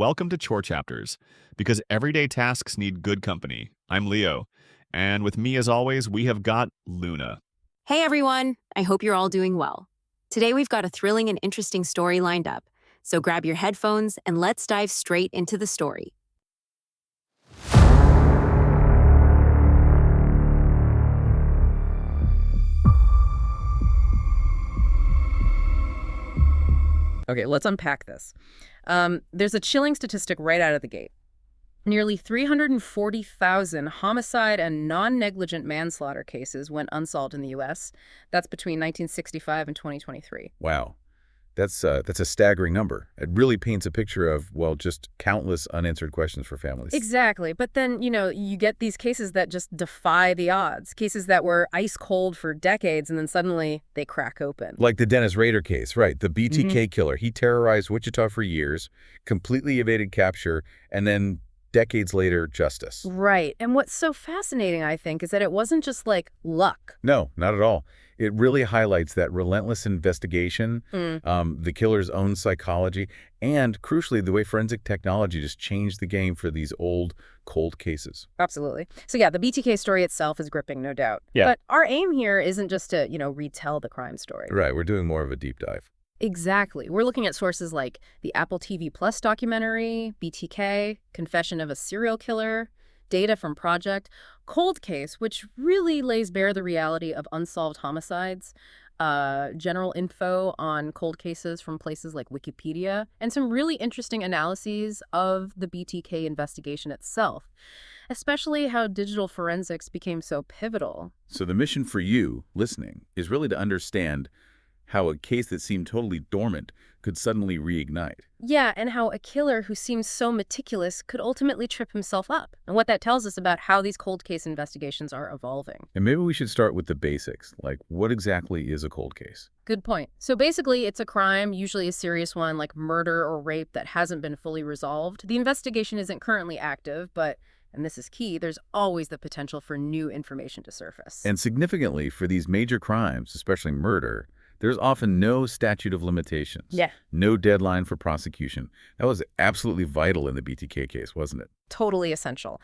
welcome to Chore Chapters, because everyday tasks need good company. I'm Leo, and with me as always, we have got Luna. Hey everyone, I hope you're all doing well. Today we've got a thrilling and interesting story lined up, so grab your headphones and let's dive straight into the story. Okay, let's unpack this. There's a chilling statistic right out of the gate. Nearly 340,000 homicide and non-negligent manslaughter cases went unsolved in the U.S. That's between 1965 and 2023. Wow. That's a staggering number. It really paints a picture of, well, just countless unanswered questions for families. Exactly. But then, you get these cases that just defy the odds, cases that were ice cold for decades, and then suddenly they crack open. Like the Dennis Rader case, right? The BTK Killer. He terrorized Wichita for years, completely evaded capture, and then decades later, justice. Right. And what's so fascinating, I think, is that it wasn't just like luck. No, not at all. It really highlights that relentless investigation, the killer's own psychology, and crucially, the way forensic technology just changed the game for these old, cold cases. Absolutely. So yeah, the BTK story itself is gripping, no doubt. Yeah. But our aim here isn't just to, retell the crime story. Right. We're doing more of a deep dive. Exactly. We're looking at sources like the Apple TV Plus documentary, BTK, Confession of a Serial Killer, data from Project, Cold Case, which really lays bare the reality of unsolved homicides, general info on cold cases from places like Wikipedia, and some really interesting analyses of the BTK investigation itself, especially how digital forensics became so pivotal. So the mission for you, listening, is really to understand how a case that seemed totally dormant could suddenly reignite. Yeah, and how a killer who seems so meticulous could ultimately trip himself up, and what that tells us about how these cold case investigations are evolving. And maybe we should start with the basics, like what exactly is a cold case? Good point. So basically, it's a crime, usually a serious one like murder or rape that hasn't been fully resolved. The investigation isn't currently active, but, and this is key, there's always the potential for new information to surface. And significantly, for these major crimes, especially murder, there's often no statute of limitations. Yeah. No deadline for prosecution. That was absolutely vital in the BTK case, wasn't it? Totally essential.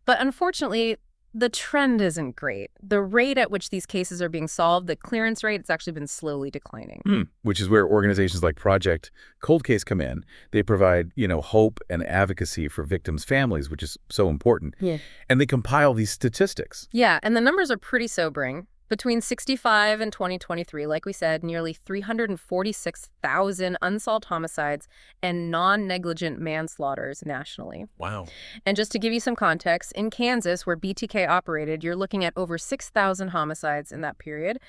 But unfortunately, the trend isn't great. The rate at which these cases are being solved, the clearance rate, it's actually been slowly declining. Which is where organizations like Project Cold Case come in. They provide, hope and advocacy for victims' families, which is so important. Yeah. And they compile these statistics. Yeah, and the numbers are pretty sobering. Between 65 and 2023, like we said, nearly 346,000 unsolved homicides and non-negligent manslaughters nationally. Wow. And just to give you some context, in Kansas, where BTK operated, you're looking at over 6,000 homicides in that period,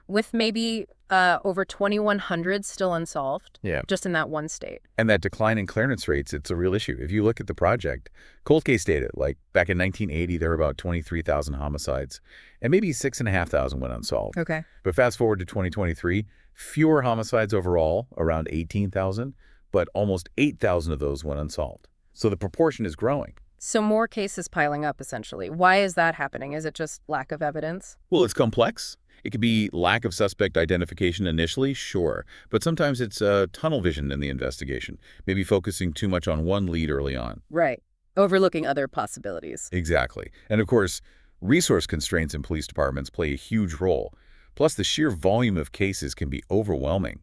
with maybe over 2,100 still unsolved, just in that one state. And that decline in clearance rates, it's a real issue. If you look at the project, cold case data, like back in 1980, there were about 23,000 homicides, and maybe 6,500 went unsolved. Okay. But fast forward to 2023, fewer homicides overall, around 18,000, but almost 8,000 of those went unsolved. So the proportion is growing. So more cases piling up, essentially. Why is that happening? Is it just lack of evidence? Well, it's complex. It could be lack of suspect identification initially, sure. But sometimes it's tunnel vision in the investigation, maybe focusing too much on one lead early on. Right. Overlooking other possibilities. Exactly. And of course, resource constraints in police departments play a huge role. Plus, the sheer volume of cases can be overwhelming.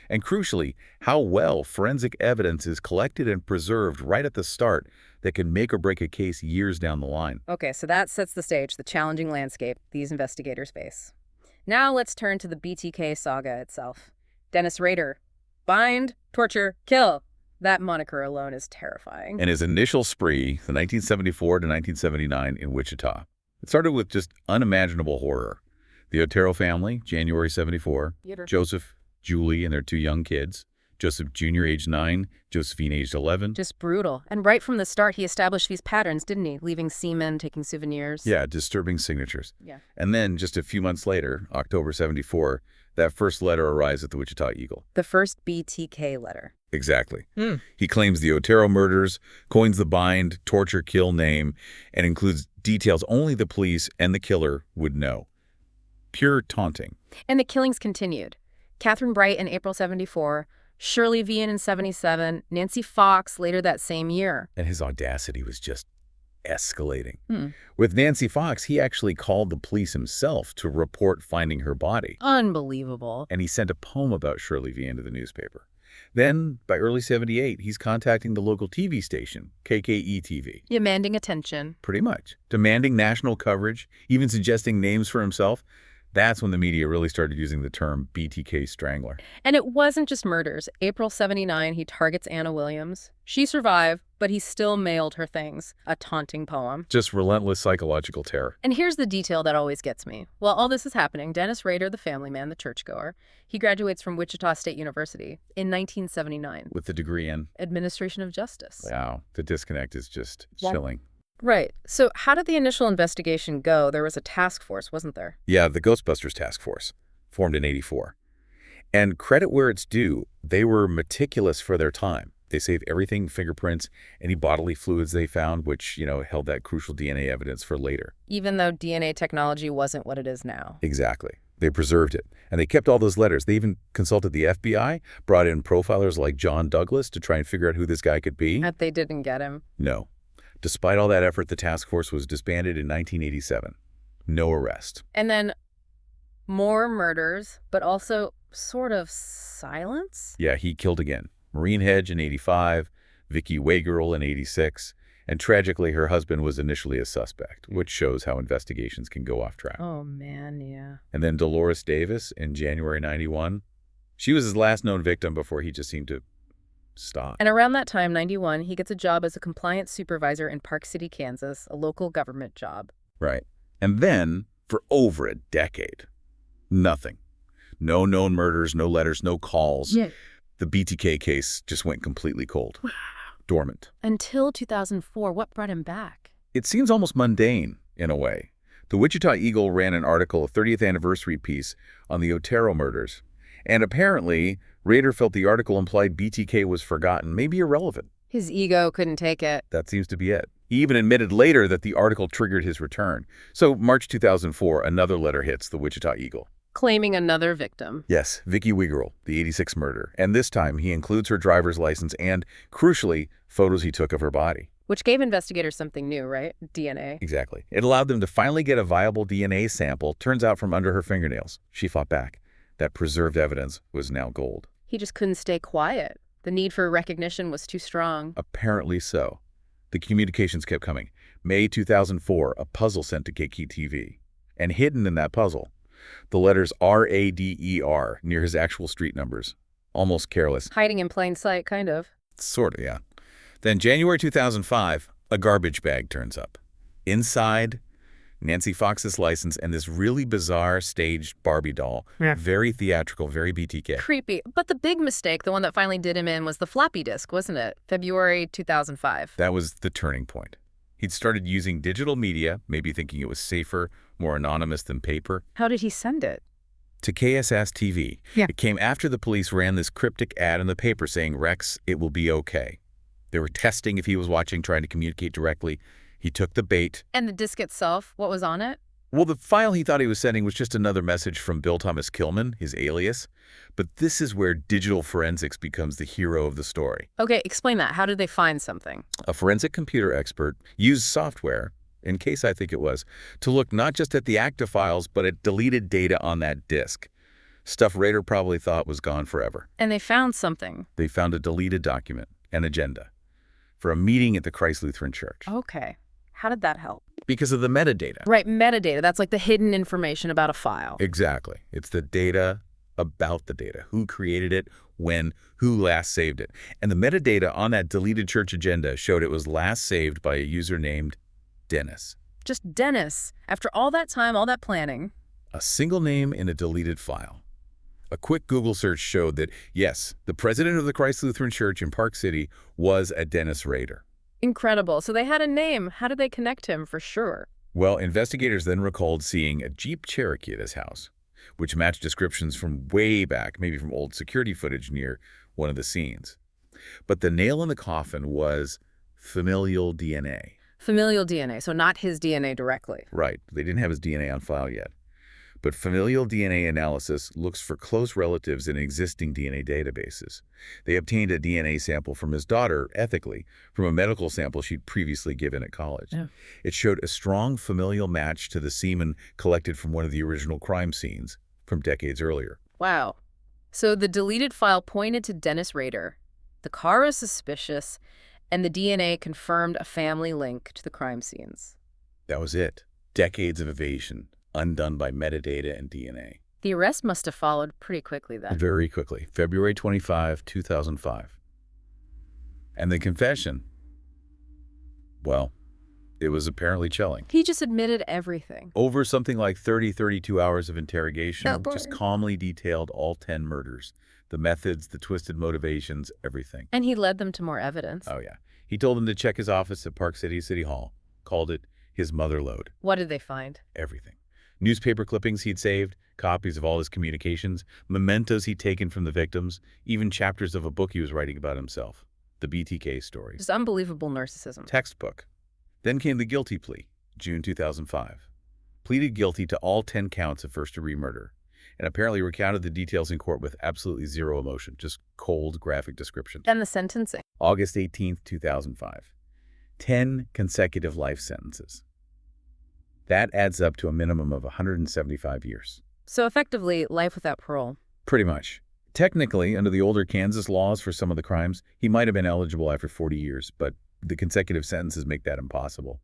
And crucially, how well forensic evidence is collected and preserved right at the start that can make or break a case years down the line. Okay, so that sets the stage, the challenging landscape these investigators face. Now let's turn to the BTK saga itself. Dennis Rader. Bind, torture, kill. That moniker alone is terrifying. And his initial spree, the 1974 to 1979 in Wichita. It started with just unimaginable horror. The Otero family, January 74. Joseph, Julie, and their two young kids. Joseph Jr., age 9, Josephine, aged 11. Just brutal. And right from the start, he established these patterns, didn't he? Leaving semen, taking souvenirs. Yeah, disturbing signatures. Yeah. And then, just a few months later, October 74, that first letter arrives at the Wichita Eagle. The first BTK letter. Exactly. He claims the Otero murders, coins the bind, torture, kill name, and includes details only the police and the killer would know. Pure taunting. And the killings continued. Catherine Bright in April 74, Shirley Vian in 77, Nancy Fox later that same year. And his audacity was just escalating. Hmm. With Nancy Fox, he actually called the police himself to report finding her body. Unbelievable. And he sent a poem about Shirley Vian to the newspaper. Then, by early 78, he's contacting the local TV station, KKE-TV. Demanding attention. Pretty much. Demanding national coverage, even suggesting names for himself. That's when the media really started using the term BTK Strangler. And it wasn't just murders. April 79, he targets Anna Williams. She survived, but he still mailed her things. A taunting poem. Just relentless psychological terror. And here's the detail that always gets me. While all this is happening, Dennis Rader, the family man, the churchgoer, he graduates from Wichita State University in 1979. With the degree in. Administration of Justice. Wow, the disconnect is just chilling. Right. So how did the initial investigation go? There was a task force, wasn't there? Yeah, the Ghostbusters Task Force, formed in '84. And credit where it's due, they were meticulous for their time. They saved everything, fingerprints, any bodily fluids they found, which, held that crucial DNA evidence for later. Even though DNA technology wasn't what it is now. Exactly. They preserved it. And they kept all those letters. They even consulted the FBI, brought in profilers like John Douglas to try and figure out who this guy could be. But they didn't get him. No. Despite all that effort, the task force was disbanded in 1987. No arrest. And then more murders, but also sort of silence? Yeah, he killed again. Maureen Hedge in '85, Vicky Wagerl in '86, and tragically her husband was initially a suspect, which shows how investigations can go off track. Oh, man, yeah. And then Dolores Davis in January '91. She was his last known victim before he just seemed to stop. And around that time, 91, he gets a job as a compliance supervisor in Park City, Kansas, a local government job. Right. And then, for over a decade, nothing. No known murders, no letters, no calls. Yeah. The BTK case just went completely cold. Dormant. Until 2004, what brought him back? It seems almost mundane, in a way. The Wichita Eagle ran an article, a 30th anniversary piece, on the Otero murders. And apparently, Rader felt the article implied BTK was forgotten, maybe irrelevant. His ego couldn't take it. That seems to be it. He even admitted later that the article triggered his return. So, March 2004, another letter hits the Wichita Eagle. Claiming another victim. Yes, Vicky Wagerl, the '86 murder. And this time, he includes her driver's license and, crucially, photos he took of her body. Which gave investigators something new, right? DNA. Exactly. It allowed them to finally get a viable DNA sample, turns out from under her fingernails. She fought back. That preserved evidence was now gold. He just couldn't stay quiet. The need for recognition was too strong. Apparently so. The communications kept coming. May 2004, a puzzle sent to KKTV. And hidden in that puzzle, the letters R-A-D-E-R near his actual street numbers. Almost careless. Hiding in plain sight, kind of. Sort of, yeah. Then January 2005, a garbage bag turns up. Inside, Nancy Fox's license and this really bizarre staged Barbie doll. Yeah. Very theatrical, very BTK. Creepy. But the big mistake, the one that finally did him in, was the floppy disk, wasn't it? February 2005. That was the turning point. He'd started using digital media, maybe thinking it was safer, more anonymous than paper, How did he send it? to KSS-TV. Yeah. It came after the police ran this cryptic ad in the paper saying, "Rex, it will be okay." They were testing if he was watching, trying to communicate directly. He took the bait. And the disk itself, what was on it? Well, the file he thought he was sending was just another message from Bill Thomas Killman, his alias. But this is where digital forensics becomes the hero of the story. Okay, explain that. How did they find something? A forensic computer expert used software, in case I think it was, to look not just at the active files, but at deleted data on that disk. Stuff Rader probably thought was gone forever. And they found something. They found a deleted document, an agenda, for a meeting at the Christ Lutheran Church. Okay. How did that help? Because of the metadata. Right, metadata. That's like the hidden information about a file. Exactly. It's the data about the data. Who created it, when, who last saved it. And the metadata on that deleted church agenda showed it was last saved by a user named Dennis. Just Dennis. After all that time, all that planning. A single name in a deleted file. A quick Google search showed that, yes, the president of the Christ Lutheran Church in Park City was a Dennis Rader. Incredible. So they had a name. How did they connect him for sure? Well, investigators then recalled seeing a Jeep Cherokee at his house, which matched descriptions from way back, maybe from old security footage near one of the scenes. But the nail in the coffin was familial DNA. Familial DNA, so not his DNA directly. Right. They didn't have his DNA on file yet. but familial DNA analysis looks for close relatives in existing DNA databases. They obtained a DNA sample from his daughter, ethically, from a medical sample she'd previously given at college. Yeah. It showed a strong familial match to the semen collected from one of the original crime scenes from decades earlier. Wow. So the deleted file pointed to Dennis Rader. The car was suspicious, and the DNA confirmed a family link to the crime scenes. That was it. Decades of evasion, undone by metadata and DNA. The arrest must have followed pretty quickly then. Very quickly. February 25, 2005. And the confession, well, it was apparently chilling. He just admitted everything. Over something like 32 hours of interrogation, Oh, boy. just calmly detailed all 10 murders. The methods, the twisted motivations, everything. And he led them to more evidence. Oh, yeah. He told them to check his office at Park City Hall. Called it his mother lode. What did they find? Everything. Newspaper clippings he'd saved, copies of all his communications, mementos he'd taken from the victims, even chapters of a book he was writing about himself. The BTK story. Just unbelievable narcissism. Textbook. Then came the guilty plea, June 2005. Pleaded guilty to all 10 counts of first-degree murder, and apparently recounted the details in court with absolutely zero emotion, just cold, graphic description. And the sentencing. August 18th, 2005. 10 consecutive life sentences. That adds up to a minimum of 175 years. So effectively, life without parole. Pretty much. Technically, under the older Kansas laws for some of the crimes, he might have been eligible after 40 years, but the consecutive sentences make that impossible.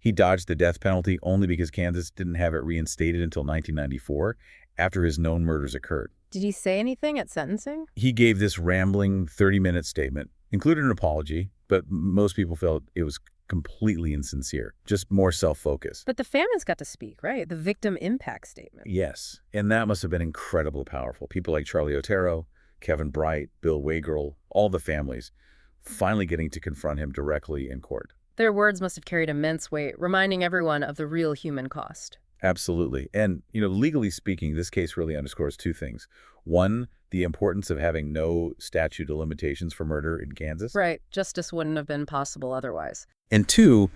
He dodged the death penalty only because Kansas didn't have it reinstated until 1994, after his known murders occurred. Did he say anything at sentencing? He gave this rambling 30-minute statement, included an apology, but most people felt it was completely insincere, just more self-focused. But the families got to speak, right? The victim impact statement. Yes, and that must have been incredibly powerful. People like Charlie Otero, Kevin Bright, Bill Wagerl, all the families, finally getting to confront him directly in court. Their words must have carried immense weight, reminding everyone of the real human cost. Absolutely. And, legally speaking, this case really underscores two things. One, the importance of having no statute of limitations for murder in Kansas. Right. Justice wouldn't have been possible otherwise. And two,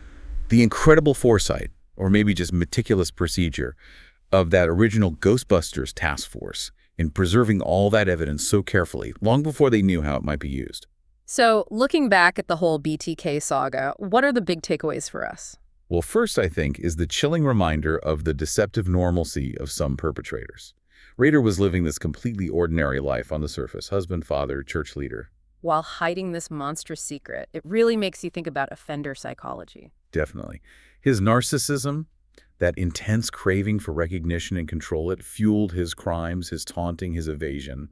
the incredible foresight, or maybe just meticulous procedure, of that original Ghostbusters task force in preserving all that evidence so carefully, long before they knew how it might be used. So, looking back at the whole BTK saga, what are the big takeaways for us? Well, first, I think, is the chilling reminder of the deceptive normalcy of some perpetrators. Rader was living this completely ordinary life on the surface, husband, father, church leader. While hiding this monstrous secret, it really makes you think about offender psychology. Definitely. His narcissism, that intense craving for recognition and control, it fueled his crimes, his taunting, his evasion.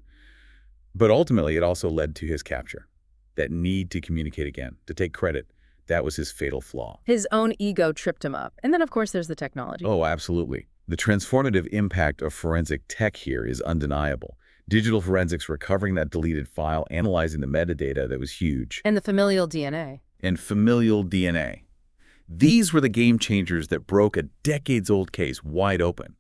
But ultimately, it also led to his capture. That need to communicate again, to take credit. That was his fatal flaw. His own ego tripped him up. And then, of course, there's the technology. Oh, absolutely. The transformative impact of forensic tech here is undeniable. Digital forensics recovering that deleted file, analyzing the metadata, that was huge. And the familial DNA. And familial DNA. These were the game changers that broke a decades-old case wide open.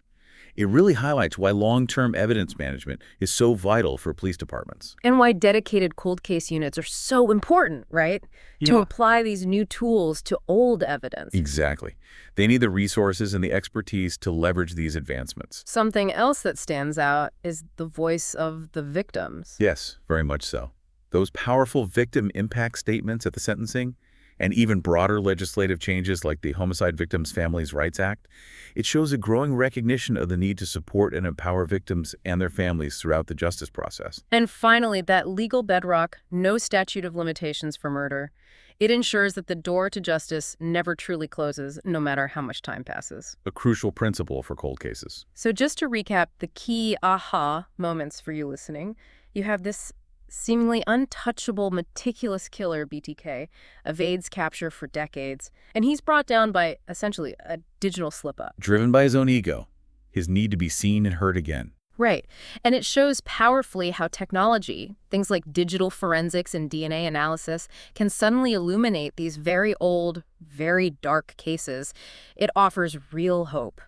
It really highlights why long-term evidence management is so vital for police departments. And why dedicated cold case units are so important, right? To apply these new tools to old evidence. Exactly. They need the resources and the expertise to leverage these advancements. Something else that stands out is the voice of the victims. Yes, very much so. Those powerful victim impact statements at the sentencing, and even broader legislative changes like the Homicide Victims Families' Rights Act, it shows a growing recognition of the need to support and empower victims and their families throughout the justice process. And finally, that legal bedrock, no statute of limitations for murder. It ensures that the door to justice never truly closes, no matter how much time passes. A crucial principle for cold cases. So just to recap the key aha moments for you listening, you have this seemingly untouchable, meticulous killer, BTK, evades capture for decades, and he's brought down by, essentially, a digital slip-up. Driven by his own ego, his need to be seen and heard again. Right. And it shows powerfully how technology, things like digital forensics and DNA analysis, can suddenly illuminate these very old, very dark cases. It offers real hope.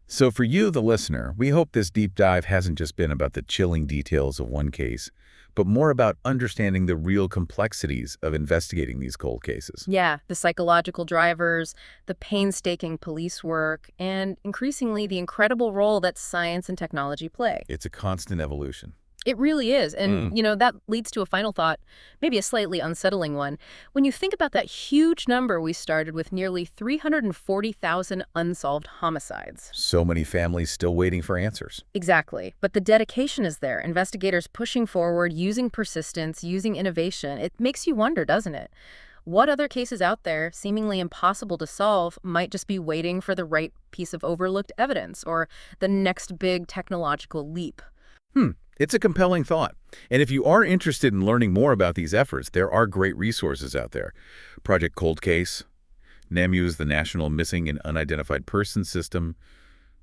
So for you, the listener, we hope this deep dive hasn't just been about the chilling details of one case, but more about understanding the real complexities of investigating these cold cases. Yeah, the psychological drivers, the painstaking police work, and increasingly the incredible role that science and technology play. It's a constant evolution. It really is. And, Mm. that leads to a final thought, maybe a slightly unsettling one. When you think about that huge number we started with, nearly 340,000 unsolved homicides. So many families still waiting for answers. Exactly. But the dedication is there. Investigators pushing forward, using persistence, using innovation. It makes you wonder, doesn't it? What other cases out there, seemingly impossible to solve, might just be waiting for the right piece of overlooked evidence or the next big technological leap? It's a compelling thought. And if you are interested in learning more about these efforts, there are great resources out there. Project Cold Case, NAMU's the National Missing and Unidentified Persons System,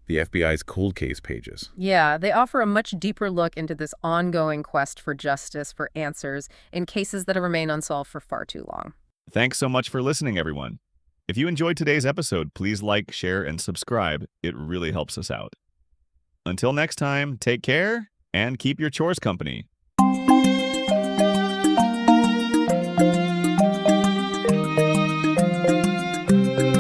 the FBI's Cold Case pages. Yeah, they offer a much deeper look into this ongoing quest for justice, for answers, in cases that have remained unsolved for far too long. Thanks so much for listening, everyone. If you enjoyed today's episode, please like, share, and subscribe. It really helps us out. Until next time, take care and keep your chores company.